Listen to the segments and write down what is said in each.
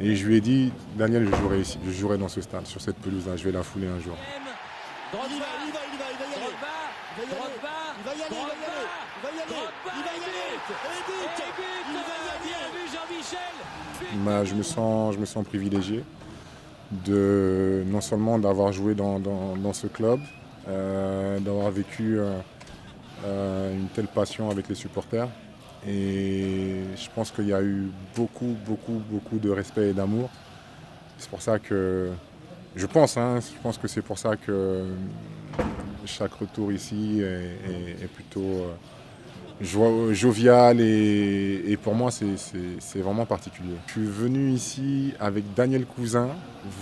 Et je lui ai dit, Daniel, je jouerai ici, je jouerai dans ce stade, sur cette pelouse-là, je vais la fouler un jour. Drogba, il va y aller. Drogba, il va y aller. Bien vu Jean-Michel. Je me sens privilégié de non seulement d'avoir joué dans ce club, d'avoir vécu une telle passion avec les supporters. Et je pense qu'il y a eu beaucoup de respect et d'amour. C'est pour ça que, je pense que c'est pour ça que chaque retour ici est plutôt jovial et pour moi c'est vraiment particulier. Je suis venu ici avec Daniel Cousin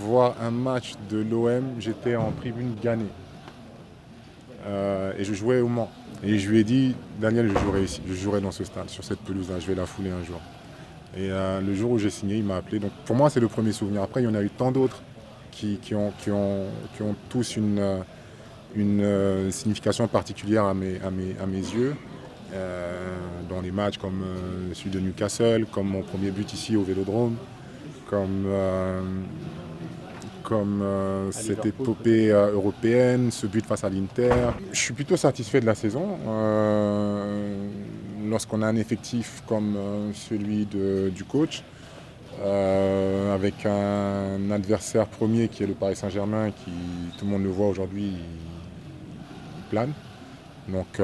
voir un match de l'OM, j'étais en tribune Gannet et je jouais au Mans. Et je lui ai dit, Daniel, je jouerai ici, je jouerai dans ce stade, sur cette pelouse-là, je vais la fouler un jour. Et le jour où j'ai signé, il m'a appelé. Donc pour moi, c'est le premier souvenir. Après, il y en a eu tant d'autres qui ont tous une signification particulière à mes yeux. Dans les matchs comme celui de Newcastle, comme mon premier but ici au Vélodrome, comme cette épopée européenne, ce but face à l'Inter. Je suis plutôt satisfait de la saison. Lorsqu'on a un effectif comme celui du coach, avec un adversaire premier qui est le Paris Saint-Germain, qui, tout le monde le voit aujourd'hui, il plane. Donc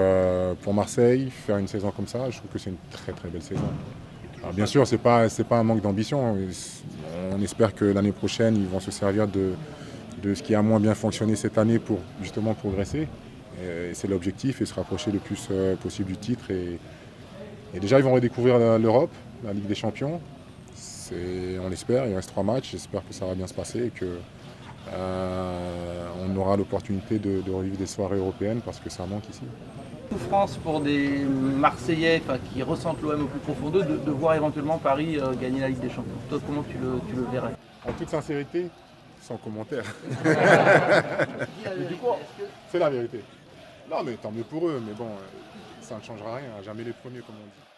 pour Marseille, faire une saison comme ça, je trouve que c'est une très belle saison. Alors, bien sûr, c'est pas un manque d'ambition. On espère que l'année prochaine, ils vont se servir de ce qui a moins bien fonctionné cette année pour justement progresser. Et c'est l'objectif et se rapprocher le plus possible du titre. Et déjà, ils vont redécouvrir l'Europe, la Ligue des Champions. On l'espère, il reste 3 matchs. J'espère que ça va bien se passer et que on aura l'opportunité de revivre des soirées européennes parce que ça manque ici. Souffrance pour des Marseillais qui ressentent l'OM au plus profond d'eux de voir éventuellement Paris gagner la Ligue des Champions. Toi, comment tu le verrais? En toute sincérité, sans commentaire. C'est la vérité. Non mais tant mieux pour eux, mais bon, ça ne changera rien, jamais les premiers comme on dit.